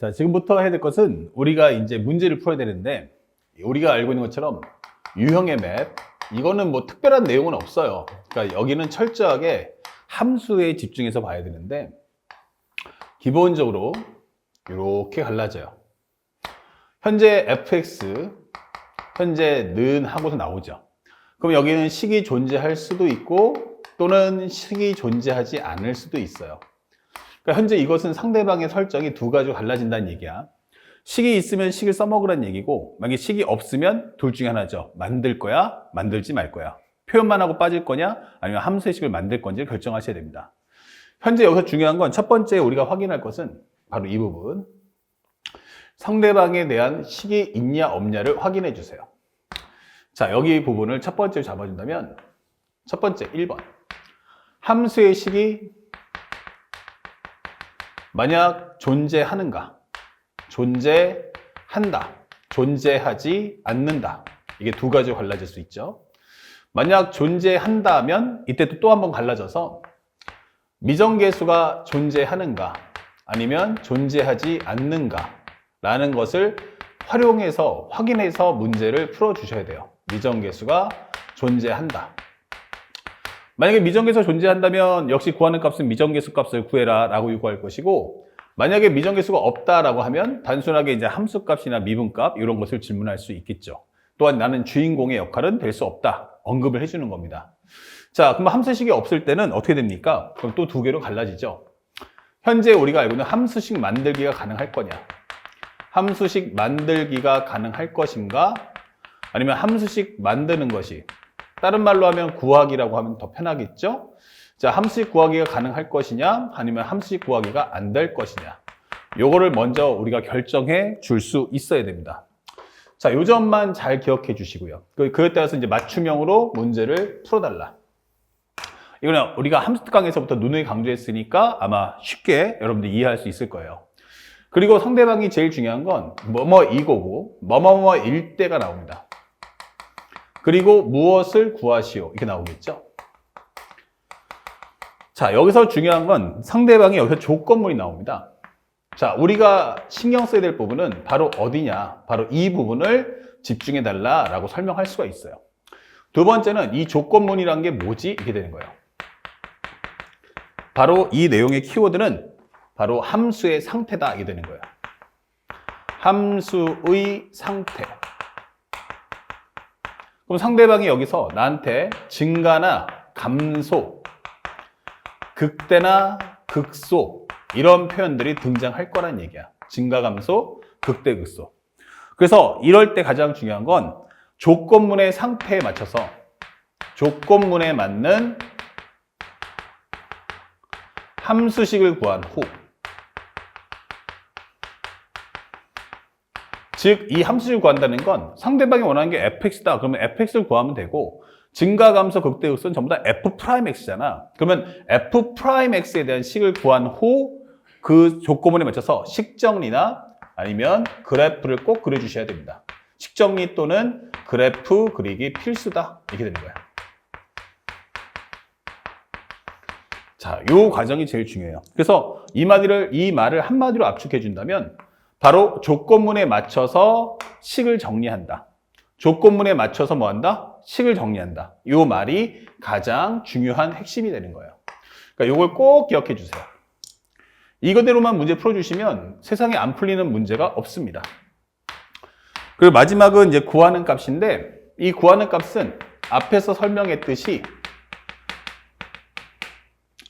자, 지금부터 해야 될 것은 우리가 이제 문제를 풀어야 되는데, 우리가 알고 있는 것처럼 유형의 맵, 이거는 뭐 특별한 내용은 없어요. 그러니까 여기는 철저하게 함수에 집중해서 봐야 되는데, 기본적으로 이렇게 갈라져요. 현재 fx, 현재 는 하고서 나오죠. 그럼 여기는 식이 존재할 수도 있고 또는 식이 존재하지 않을 수도 있어요. 그러니까 현재 이것은 상대방의 설정이 두 가지로 갈라진다는 얘기야. 식이 있으면 식을 써먹으라는 얘기고, 만약에 식이 없으면 둘 중에 하나죠. 만들 거야, 만들지 말 거야. 표현만 하고 빠질 거냐, 아니면 함수의 식을 만들 건지 결정하셔야 됩니다. 현재 여기서 중요한 건 첫 번째 우리가 확인할 것은 바로 이 부분. 상대방에 대한 식이 있냐 없냐를 확인해 주세요. 자, 여기 부분을 첫 번째로 잡아준다면, 첫 번째 1번. 함수의 식이 만약 존재하는가, 존재한다, 존재하지 않는다. 이게 두 가지로 갈라질 수 있죠. 만약 존재한다면 이때 또 한 번 갈라져서 미정계수가 존재하는가 아니면 존재하지 않는가 라는 것을 활용해서 확인해서 문제를 풀어주셔야 돼요. 미정계수가 존재한다. 만약에 미정계수가 존재한다면 역시 구하는 값은 미정계수 값을 구해라 라고 요구할 것이고, 만약에 미정계수가 없다라고 하면 단순하게 이제 함수값이나 미분값 이런 것을 질문할 수 있겠죠. 또한 나는 주인공의 역할은 될 수 없다. 언급을 해주는 겁니다. 자, 그럼 함수식이 없을 때는 어떻게 됩니까? 그럼 또 두 개로 갈라지죠. 현재 우리가 알고 있는 함수식 만들기가 가능할 거냐? 함수식 만들기가 가능할 것인가? 아니면 함수식 만드는 것이, 다른 말로 하면 구하기라고 하면 더 편하겠죠? 자, 함수식 구하기가 가능할 것이냐? 아니면 함수식 구하기가 안 될 것이냐? 요거를 먼저 우리가 결정해 줄 수 있어야 됩니다. 자, 요 점만 잘 기억해 주시고요. 그에 따라서 이제 맞춤형으로 문제를 풀어달라. 이거는 우리가 함수 특강에서부터 누누이 강조했으니까 아마 쉽게 여러분들 이해할 수 있을 거예요. 그리고 상대방이 제일 중요한 건 뭐뭐이고고 뭐뭐뭐일 때가 나옵니다. 그리고 무엇을 구하시오 이렇게 나오겠죠. 자, 여기서 중요한 건 상대방이 여기서 조건문이 나옵니다. 자, 우리가 신경 써야 될 부분은 바로 어디냐, 바로 이 부분을 집중해 달라라고 설명할 수가 있어요. 두 번째는 이 조건문이란 게 뭐지? 이렇게 되는 거예요. 바로 이 내용의 키워드는 바로 함수의 상태다 이게 되는 거예요. 함수의 상태. 그럼 상대방이 여기서 나한테 증가나 감소, 극대나 극소 이런 표현들이 등장할 거란 얘기야. 증가, 감소, 극대, 극소. 그래서 이럴 때 가장 중요한 건 조건문의 상태에 맞춰서 조건문에 맞는 함수식을 구한 후, 즉 이 함수식을 구한다는 건 상대방이 원하는 게 fx다. 그러면 fx를 구하면 되고, 증가, 감소, 극대, 극소는 전부 다 f'x잖아. 그러면 f'x에 대한 식을 구한 후 그 조건문에 맞춰서 식정리나 아니면 그래프를 꼭 그려주셔야 됩니다. 식정리 또는 그래프 그리기 필수다. 이렇게 되는 거야. 자, 요 과정이 제일 중요해요. 그래서 이 말을 한마디로 압축해 준다면 바로 조건문에 맞춰서 식을 정리한다. 조건문에 맞춰서 뭐 한다? 식을 정리한다. 요 말이 가장 중요한 핵심이 되는 거예요. 그러니까 요걸 꼭 기억해 주세요. 이거대로만 문제 풀어주시면 세상에 안 풀리는 문제가 없습니다. 그리고 마지막은 이제 구하는 값인데, 이 구하는 값은 앞에서 설명했듯이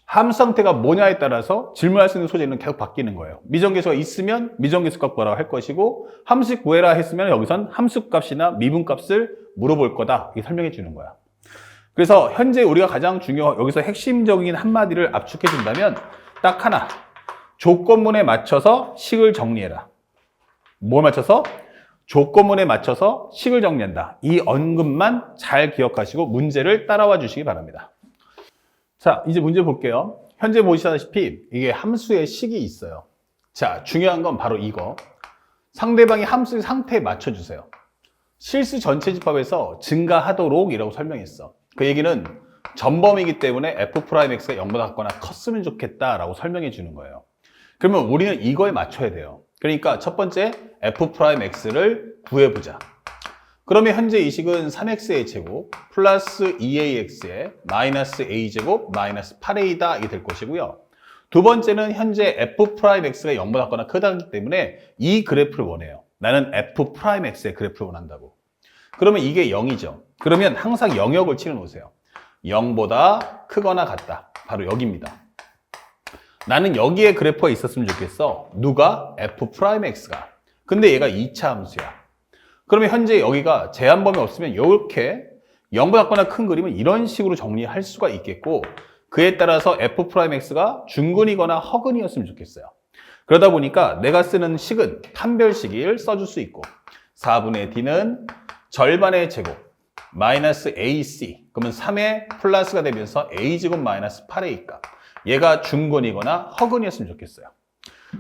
함수 상태가 뭐냐에 따라서 질문할 수 있는 소재는 계속 바뀌는 거예요. 미정계수가 있으면 미정계수 값 구하라고 할 것이고, 함수식 구해라 했으면 여기선 함수 값이나 미분 값을 물어볼 거다. 이렇게 설명해 주는 거야. 그래서 현재 우리가 가장 여기서 핵심적인 한마디를 압축해 준다면 딱 하나. 조건문에 맞춰서 식을 정리해라. 뭘 맞춰서? 조건문에 맞춰서 식을 정리한다. 이 언급만 잘 기억하시고 문제를 따라와 주시기 바랍니다. 자, 이제 문제 볼게요. 현재 보시다시피 이게 함수의 식이 있어요. 자, 중요한 건 바로 이거. 상대방이 함수의 상태에 맞춰주세요. 실수 전체 집합에서 증가하도록 이라고 설명했어. 그 얘기는 전범이기 때문에 f'x가 0보다 같거나 컸으면 좋겠다라고 설명해 주는 거예요. 그러면 우리는 이거에 맞춰야 돼요. 그러니까 첫 번째 f'x를 구해보자. 그러면 현재 이 식은 3x의 제곱 플러스 2ax의 마이너스 a제곱 마이너스 8a다 이게 될 것이고요. 두 번째는 현재 f'x가 0보다 같거나 크다기 때문에 이 그래프를 원해요. 나는 f'x의 그래프를 원한다고. 그러면 이게 0이죠. 그러면 항상 영역을 칠해 놓으세요. 0보다 크거나 같다. 바로 여기입니다. 나는 여기에 그래프가 있었으면 좋겠어. 누가? f'x가. 근데 얘가 2차 함수야. 그러면 현재 여기가 제한범위 없으면 이렇게 0보다 같거나 큰 그림은 이런 식으로 정리할 수가 있겠고, 그에 따라서 f'x가 중근이거나 허근이었으면 좋겠어요. 그러다 보니까 내가 쓰는 식은 판별식을 써줄 수 있고, 4분의 d는 절반의 제곱 마이너스 ac, 그러면 3의 플러스가 되면서 a제곱 마이너스 8a 값, 얘가 중근이거나 허근이었으면 좋겠어요.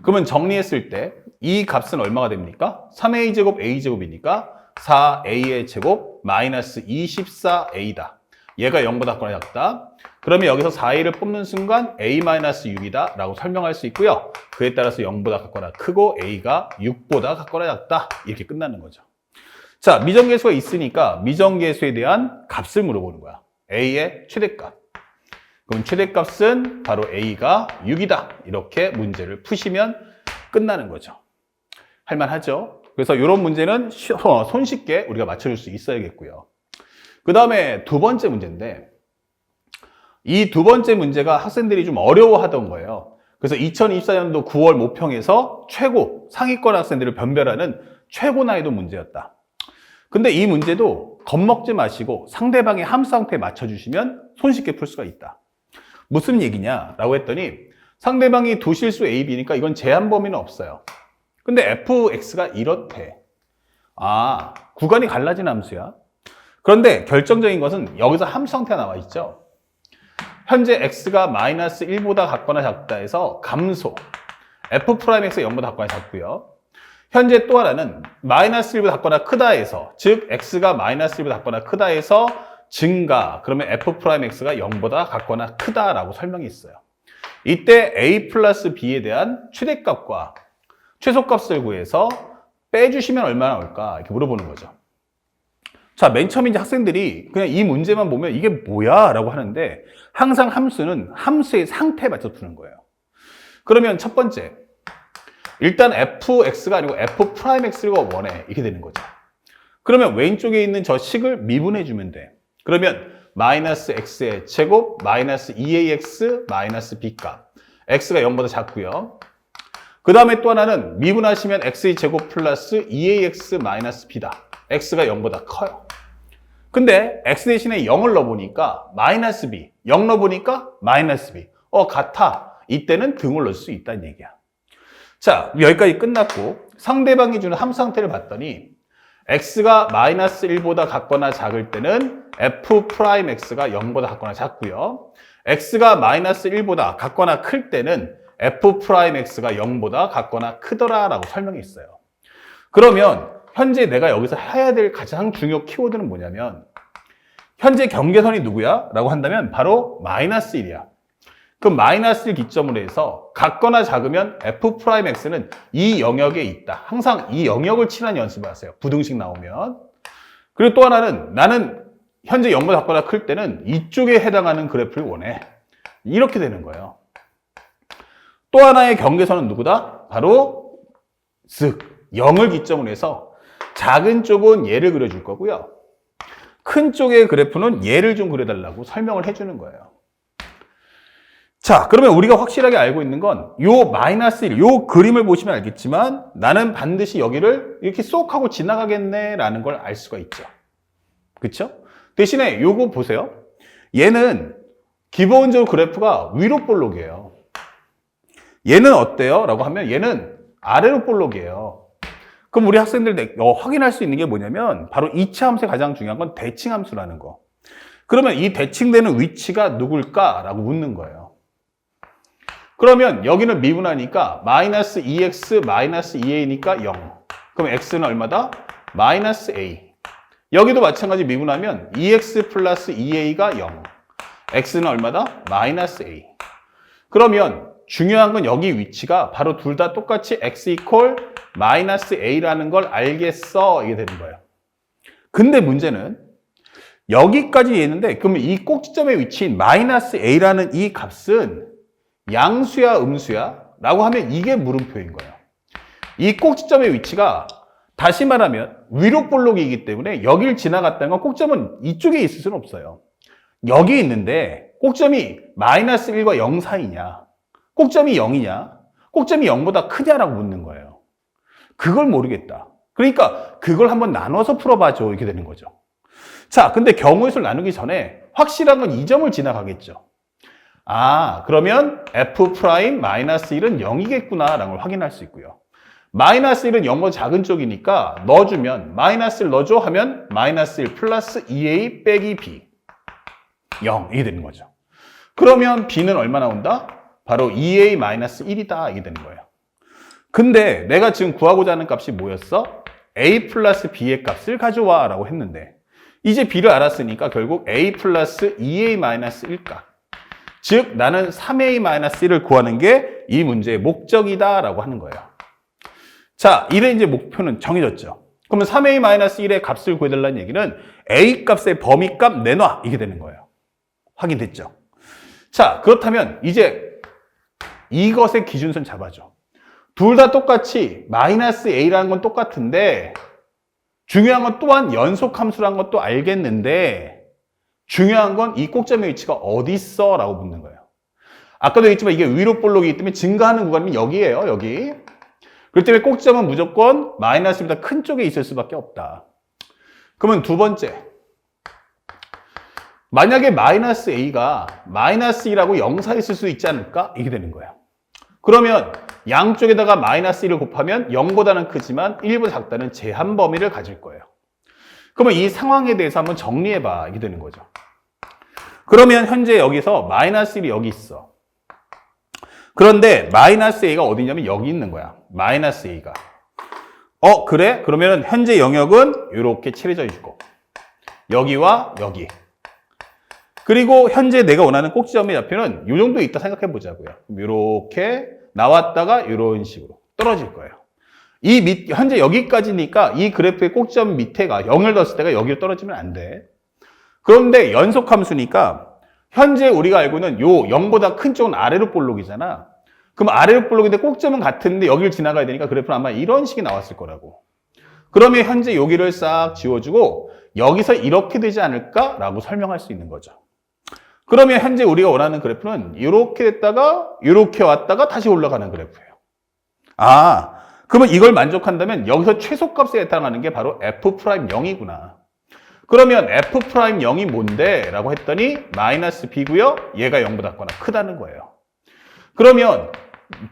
그러면 정리했을 때 이 값은 얼마가 됩니까? 3a제곱 a제곱이니까 4a의 제곱 마이너스 24a다. 얘가 0보다 같거나 작다. 그러면 여기서 4a를 뽑는 순간 a-6이다 라고 설명할 수 있고요. 그에 따라서 0보다 같거나 크고 a가 6보다 같거나 작다. 이렇게 끝나는 거죠. 자, 미정계수가 있으니까 미정계수에 대한 값을 물어보는 거야. a의 최대값. 그럼 최대값은 바로 a가 6이다. 이렇게 문제를 푸시면 끝나는 거죠. 할만하죠? 그래서 이런 문제는 손쉽게 우리가 맞춰줄 수 있어야겠고요. 그 다음에 두 번째 문제인데, 이 두 번째 문제가 학생들이 좀 어려워하던 거예요. 그래서 2024년도 9월 모평에서 최고 상위권 학생들을 변별하는 최고 난이도 문제였다. 근데 이 문제도 겁먹지 마시고 상대방의 함수 상태에 맞춰주시면 손쉽게 풀 수가 있다. 무슨 얘기냐라고 했더니, 상대방이 두 실수 A, B니까 이건 제한 범위는 없어요. 근데 fx가 이렇대. 아, 구간이 갈라진 함수야. 그런데 결정적인 것은 여기서 함수 상태가 나와 있죠. 현재 x가 마이너스 1보다 같거나 작다 해서 감소. f'x가 0보다 같거나 작고요. 현재 또 하나는 마이너스 1보다 같거나 크다 해서, 즉 x가 마이너스 1보다 같거나 크다 해서 증가. 그러면 f'x가 0보다 같거나 크다라고 설명이 있어요. 이때 a 플러스 b에 대한 최대값과 최소값을 구해서 빼주시면 얼마나 나올까 이렇게 물어보는 거죠. 자, 맨 처음에 이제 학생들이 그냥 이 문제만 보면 이게 뭐야? 라고 하는데, 항상 함수는 함수의 상태에 맞춰 푸는 거예요. 그러면 첫 번째, 일단 fx가 아니고 f'x를 원해. 이렇게 되는 거죠. 그러면 왼쪽에 있는 저 식을 미분해 주면 돼. 그러면 마이너스 x의 제곱 마이너스 2ax 마이너스 b 값. x가 0보다 작고요. 그 다음에 또 하나는 미분하시면 x의 제곱 플러스 2ax 마이너스 b다. x가 0보다 커요. 근데 x 대신에 0을 넣어보니까 마이너스 b, 0 넣어보니까 마이너스 b. 같아. 이때는 등을 넣을 수 있다는 얘기야. 자, 여기까지 끝났고 상대방이 주는 함수 상태를 봤더니 x가 마이너스 1보다 같거나 작을 때는 f'x가 0보다 같거나 작고요. x가 마이너스 1보다 같거나 클 때는 f'x가 0보다 같거나 크더라라고 설명이 있어요. 그러면 현재 내가 여기서 해야 될 가장 중요 키워드는 뭐냐면, 현재 경계선이 누구야? 라고 한다면 바로 마이너스 1이야. 그 마이너스 1 기점으로 해서 같거나 작으면 f'x는 이 영역에 있다. 항상 이 영역을 칠하는 연습을 하세요. 부등식 나오면. 그리고 또 하나는 나는 현재 0보다 같거나 클 때는 이쪽에 해당하는 그래프를 원해. 이렇게 되는 거예요. 또 하나의 경계선은 누구다? 바로 즉 0을 기점으로 해서 작은 쪽은 얘를 그려줄 거고요. 큰 쪽의 그래프는 얘를 좀 그려달라고 설명을 해주는 거예요. 자, 그러면 우리가 확실하게 알고 있는 건 요 마이너스 1, 요 그림을 보시면 알겠지만 나는 반드시 여기를 이렇게 쏙 하고 지나가겠네 라는 걸 알 수가 있죠. 그쵸? 대신에 요거 보세요. 얘는 기본적으로 그래프가 위로 볼록이에요. 얘는 어때요? 라고 하면 얘는 아래로 볼록이에요. 그럼 우리 학생들 확인할 수 있는 게 뭐냐면 바로 2차 함수의 가장 중요한 건 대칭 함수라는 거. 그러면 이 대칭되는 위치가 누굴까? 라고 묻는 거예요. 그러면 여기는 미분하니까 마이너스 2x 마이너스 2a니까 0. 그럼 x는 얼마다? 마이너스 a. 여기도 마찬가지 미분하면 2x 플러스 2a가 0. x는 얼마다? 마이너스 a. 그러면 중요한 건 여기 위치가 바로 둘 다 똑같이 x 이퀄 마이너스 a라는 걸 알겠어. 이게 되는 거예요. 근데 문제는 여기까지 있는데 그러면 이 꼭지점의 위치인 마이너스 a라는 이 값은 양수야 음수야? 라고 하면 이게 물음표인 거예요. 이 꼭지점의 위치가 다시 말하면 위로 볼록이기 때문에 여길 지나갔다는 건 꼭점은 이쪽에 있을 수는 없어요. 여기 있는데 꼭점이 마이너스 1과 0 사이냐? 꼭점이 0이냐? 꼭점이 0보다 크냐라고 묻는 거예요. 그걸 모르겠다. 그러니까 그걸 한번 나눠서 풀어봐줘. 이렇게 되는 거죠. 자, 근데 경우의 수를 나누기 전에 확실한 건 이 점을 지나가겠죠. 아, 그러면 f'-1은 0이겠구나 라는 걸 확인할 수 있고요. 마이너스 1은 0보다 작은 쪽이니까 넣어주면 마이너스 1 넣어줘 하면 마이너스 1 플러스 2a 빼기 b 0이 되는 거죠. 그러면 b는 얼마 나온다? 바로 2a 마이너스 1이다 이게 되는 거예요. 근데 내가 지금 구하고자 하는 값이 뭐였어? a 플러스 b의 값을 가져와 라고 했는데 이제 b를 알았으니까 결국 a 플러스 2a 마이너스 1값 즉 나는 3a 마이너스 1을 구하는 게 이 문제의 목적이다 라고 하는 거예요. 자, 이래 이제 목표는 정해졌죠. 그러면 3a 마이너스 1의 값을 구해달라는 얘기는 a 값의 범위값 내놔 이게 되는 거예요. 확인됐죠? 자, 그렇다면 이제 이것의 기준선 잡아줘. 둘 다 똑같이 마이너스 a라는 건 똑같은데 중요한 건 또한 연속함수라는 것도 알겠는데 중요한 건 이 꼭점의 위치가 어디 있어? 라고 묻는 거예요. 아까도 얘기했지만 이게 위로 볼록이기 때문에 증가하는 구간이 여기예요. 여기. 그렇기 때문에 꼭점은 무조건 마이너스보다 큰 쪽에 있을 수밖에 없다. 그러면 두 번째. 만약에 마이너스 a가 마이너스 2라고 0 사이에 있을 수 있지 않을까? 이게 되는 거예요. 그러면 양쪽에다가 마이너스 1을 곱하면 0보다는 크지만 1보다 작다는 제한 범위를 가질 거예요. 그러면 이 상황에 대해서 한번 정리해봐. 이게 되는 거죠. 그러면 현재 여기서 마이너스 1이 여기 있어. 그런데 마이너스 a가 어디냐면 여기 있는 거야. 마이너스 a가. 그래? 그러면 현재 영역은 이렇게 칠해져 있고 여기와 여기. 그리고 현재 내가 원하는 꼭지점의 좌표는 이 정도 있다 생각해 보자고요. 이렇게 나왔다가 이런 식으로 떨어질 거예요. 현재 여기까지니까 이 그래프의 꼭지점 밑에가 0을 넣었을 때가 여기로 떨어지면 안 돼. 그런데 연속함수니까 현재 우리가 알고 있는 요 0보다 큰 쪽은 아래로 볼록이잖아. 그럼 아래로 볼록인데 꼭점은 같은데 여기를 지나가야 되니까 그래프는 아마 이런 식이 나왔을 거라고. 그러면 현재 여기를 싹 지워주고 여기서 이렇게 되지 않을까라고 설명할 수 있는 거죠. 그러면 현재 우리가 원하는 그래프는 이렇게 됐다가 이렇게 왔다가 다시 올라가는 그래프예요. 아, 그러면 이걸 만족한다면 여기서 최소값에 해당하는 게 바로 f'0이구나. 그러면 f'0이 뭔데? 라고 했더니 마이너스 b고요. 얘가 0보다 작거나 크다는 거예요. 그러면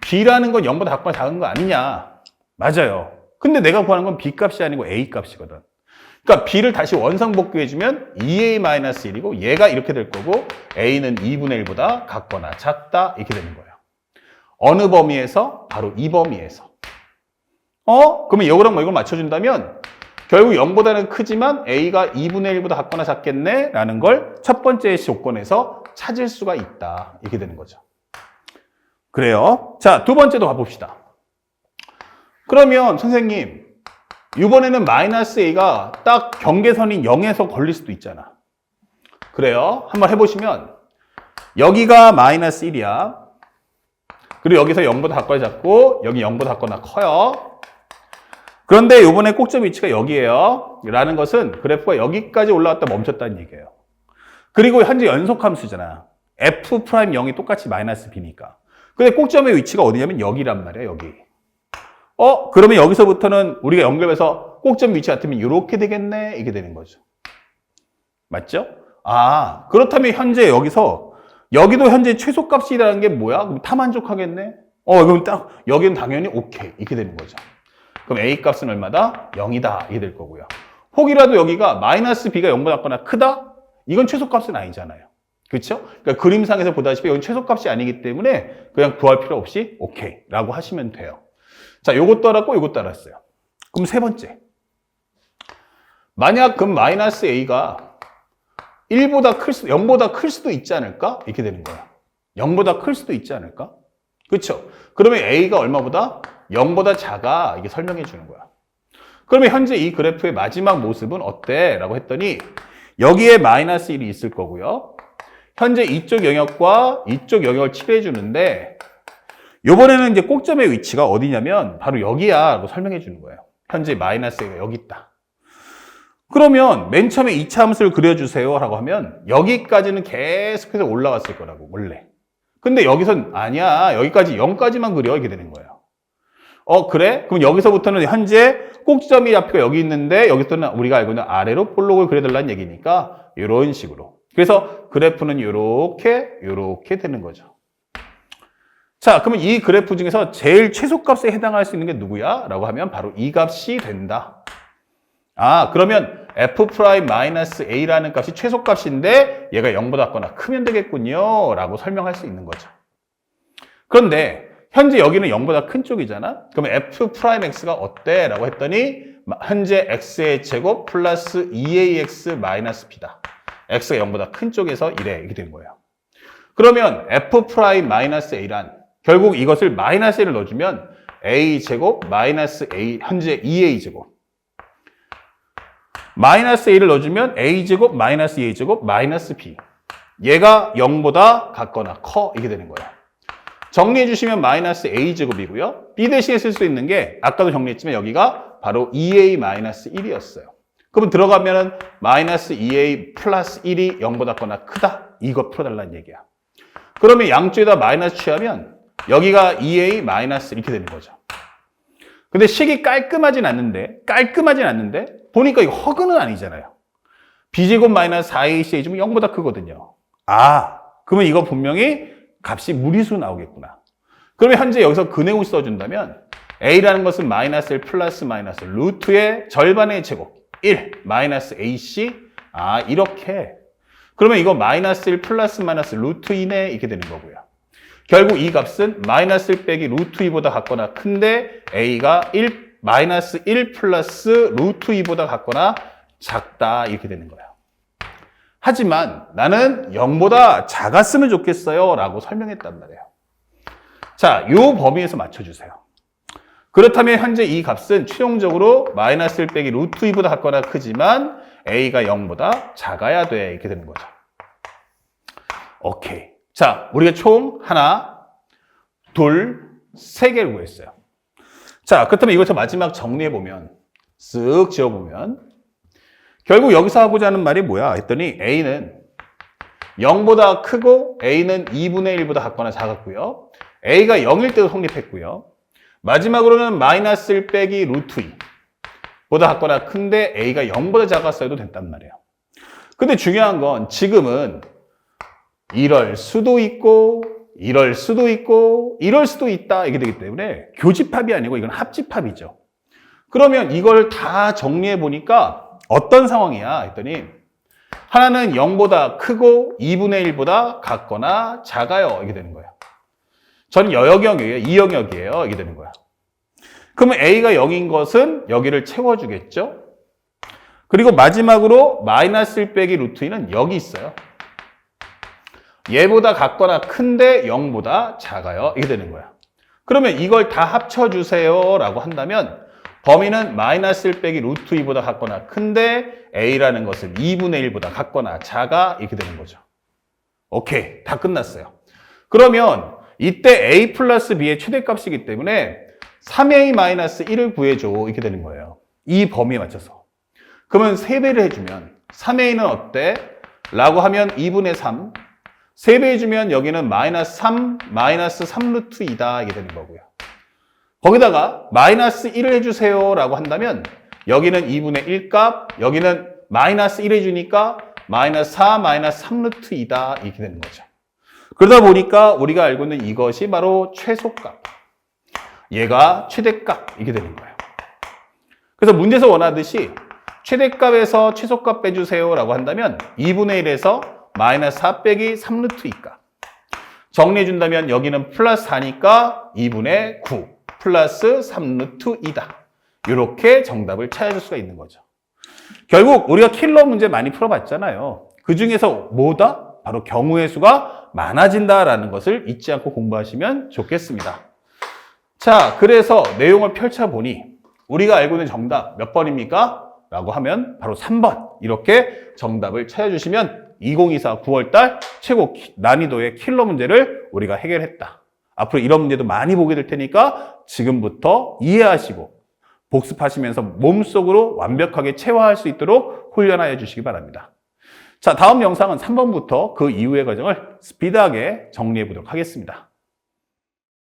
b라는 건 0보다 작거나 작은 거 아니냐? 맞아요. 근데 내가 구하는 건 b 값이 아니고 a 값이거든. 그러니까 b를 다시 원상복귀해주면 2a-1이고 얘가 이렇게 될 거고 a는 2분의 1보다 같거나 작다 이렇게 되는 거예요. 어느 범위에서? 바로 이 범위에서. 그러면 이거랑 이걸 맞춰준다면 결국 0보다는 크지만 a가 2분의 1보다 같거나 작겠네 라는 걸 첫 번째 조건에서 찾을 수가 있다 이렇게 되는 거죠. 그래요. 자, 두 번째도 가봅시다. 그러면 선생님 이번에는 마이너스 a가 딱 경계선인 0에서 걸릴 수도 있잖아. 그래요. 한번 해보시면 여기가 마이너스 1이야. 그리고 여기서 0보다 작거나 작고 여기 0보다 작거나 커요. 그런데 이번에 꼭점 위치가 여기예요. 라는 것은 그래프가 여기까지 올라왔다 멈췄다는 얘기예요. 그리고 현재 연속함수잖아. f'0이 똑같이 마이너스 b니까. 근데 꼭점의 위치가 어디냐면 여기란 말이야. 여기. 그러면 여기서부터는 우리가 연결해서 꼭점 위치 같으면 이렇게 되겠네. 이게 되는 거죠. 맞죠? 아, 그렇다면 현재 여기도 현재 최소값이라는 게 뭐야? 그럼 다 만족하겠네? 그럼 딱 여기는 당연히 오케이. 이렇게 되는 거죠. 그럼 a 값은 얼마다? 0이다. 이게 될 거고요. 혹이라도 여기가 마이너스 b가 0보다 작거나 크다? 이건 최소값은 아니잖아요. 그렇죠? 그러니까 그림상에서 보다시피 이건 최소값이 아니기 때문에 그냥 구할 필요 없이 오케이 라고 하시면 돼요. 자, 요것도 알았고 요것도 알았어요. 그럼 세 번째. 만약 그럼 마이너스 a가 0보다 클 수도 있지 않을까? 이렇게 되는 거야. 0보다 클 수도 있지 않을까? 그렇죠? 그러면 a가 얼마보다? 0보다 작아. 이게 설명해 주는 거야. 그러면 현재 이 그래프의 마지막 모습은 어때? 라고 했더니 여기에 마이너스 1이 있을 거고요. 현재 이쪽 영역과 이쪽 영역을 칠해 주는데 이번에는 이제 꼭점의 위치가 어디냐면 바로 여기야 라고 설명해 주는 거예요. 현재 마이너스 1가 여기 있다. 그러면 맨 처음에 2차 함수를 그려주세요 라고 하면 여기까지는 계속해서 올라갔을 거라고 원래. 근데 여기선 아니야. 여기까지 0까지만 그려 이렇게 되는 거예요. 그래? 그럼 여기서부터는 현재 꼭지점이 앞이가 여기 있는데 여기서는 우리가 알고 있는 아래로 볼록을 그려달라는 얘기니까 이런 식으로. 그래서 그래프는 요렇게 되는 거죠. 자, 그러면 이 그래프 중에서 제일 최소값에 해당할 수 있는 게 누구야? 라고 하면 바로 이 값이 된다. 그러면 f'-a라는 값이 최소값인데 얘가 0보다 작거나 크면 되겠군요. 라고 설명할 수 있는 거죠. 그런데 현재 여기는 0보다 큰 쪽이잖아. 그러면 f'x가 어때? 라고 했더니 현재 x의 제곱 플러스 2ax 마이너스 b다. x가 0보다 큰 쪽에서 이래. 이렇게 된 거예요. 그러면 f'-a란 결국 이것을 마이너스 1을 넣어주면 a 제곱 마이너스 a 현재 2a 제곱 마이너스 a를 넣어주면 a 제곱 마이너스 2a 제곱 마이너스 b 얘가 0보다 같거나 커 이게 되는 거예요. 정리해 주시면 마이너스 a 제곱이고요. b 대신에 쓸 수 있는 게 아까도 정리했지만 여기가 바로 2a 마이너스 1이었어요. 그러면 들어가면은 마이너스 2a 플러스 1이 0보다 같거나 크다. 이거 풀어달라는 얘기야. 그러면 양쪽에다 마이너스 취하면 여기가 2a 마이너스 이렇게 되는 거죠. 근데 식이 깔끔하진 않는데 보니까 이거 허근은 아니잖아요. b제곱 마이너스 4ac 주면 0보다 크거든요. 그러면 이거 분명히 값이 무리수 나오겠구나. 그러면 현재 여기서 근해우 써준다면 a라는 것은 마이너스 1 플러스 마이너스 루트의 절반의 제곱 1 마이너스 ac 이렇게 그러면 이거 마이너스 1 플러스 마이너스 루트 2네 이렇게 되는 거고요. 결국 이 값은 마이너스 1 빼기 루트 2보다 같거나 큰데 a가 마이너스 1 플러스 루트 2보다 같거나 작다 이렇게 되는 거예요. 하지만 나는 0보다 작았으면 좋겠어요 라고 설명했단 말이에요. 자, 요 범위에서 맞춰주세요. 그렇다면 현재 이 값은 최종적으로 마이너스 1 빼기 루트 2보다 같거나 크지만 a가 0보다 작아야 돼 이렇게 되는 거죠. 오케이. 자, 우리가 총 하나, 둘, 세 개를 구했어요. 자, 그렇다면 이것을 마지막 정리해보면, 쓱 지어보면, 결국 여기서 하고자 하는 말이 뭐야? 했더니 a는 0보다 크고 a는 2분의 1보다 같거나 작았고요. a가 0일 때도 성립했고요. 마지막으로는 마이너스 1 빼기 루트 2보다 같거나 큰데 a가 0보다 작았어도 된단 말이에요. 근데 중요한 건 지금은 이럴 수도 있고 이럴 수도 있고 이럴 수도 있다 이게 되기 때문에 교집합이 아니고 이건 합집합이죠. 그러면 이걸 다 정리해 보니까 어떤 상황이야 했더니 하나는 0보다 크고 2분의 1보다 같거나 작아요 이게 되는 거예요. 저는 여역이에요. 이 영역이에요. 이게 되는 거야. 그러면 a가 0인 것은 여기를 채워주겠죠. 그리고 마지막으로 마이너스 1 빼기 루트 2는 여기 있어요. 얘보다 같거나 큰데 0보다 작아요. 이게 되는 거야. 그러면 이걸 다 합쳐주세요 라고 한다면 범위는 마이너스 1 빼기 루트 2보다 같거나 큰데 a라는 것은 2분의 1보다 같거나 작아 이렇게 되는 거죠. 오케이. 다 끝났어요. 그러면 이때 a 플러스 b의 최대값이기 때문에 3a 마이너스 1을 구해줘 이렇게 되는 거예요. 이 범위에 맞춰서. 그러면 3배를 해주면 3a는 어때? 라고 하면 2분의 3 3배 해주면 여기는 마이너스 3 루트 2다 이게 되는 거고요. 거기다가 마이너스 1을 해주세요 라고 한다면 여기는 2분의 1 값 여기는 마이너스 1 해주니까 마이너스 4 마이너스 3 루트 2다 이렇게 되는 거죠. 그러다 보니까 우리가 알고 있는 이것이 바로 최소값 얘가 최대값 이렇게 되는 거예요. 그래서 문제에서 원하듯이 최대값에서 최소값 빼주세요 라고 한다면 2분의 1에서 마이너스 4 빼기 3 루트 2값 정리해준다면 여기는 플러스 4니까 2분의 9 플러스 3 루트 2다 이렇게 정답을 찾아줄 수가 있는 거죠. 결국 우리가 킬러 문제 많이 풀어봤잖아요. 그 중에서 뭐다? 바로 경우의 수가 많아진다라는 것을 잊지 않고 공부하시면 좋겠습니다. 자, 그래서 내용을 펼쳐보니 우리가 알고 있는 정답 몇 번입니까? 라고 하면 바로 3번. 이렇게 정답을 찾아주시면 2024 9월달 최고 난이도의 킬러 문제를 우리가 해결했다. 앞으로 이런 문제도 많이 보게 될 테니까 지금부터 이해하시고 복습하시면서 몸속으로 완벽하게 체화할 수 있도록 훈련하여 주시기 바랍니다. 자, 다음 영상은 3번부터 그 이후의 과정을 스피드하게 정리해 보도록 하겠습니다.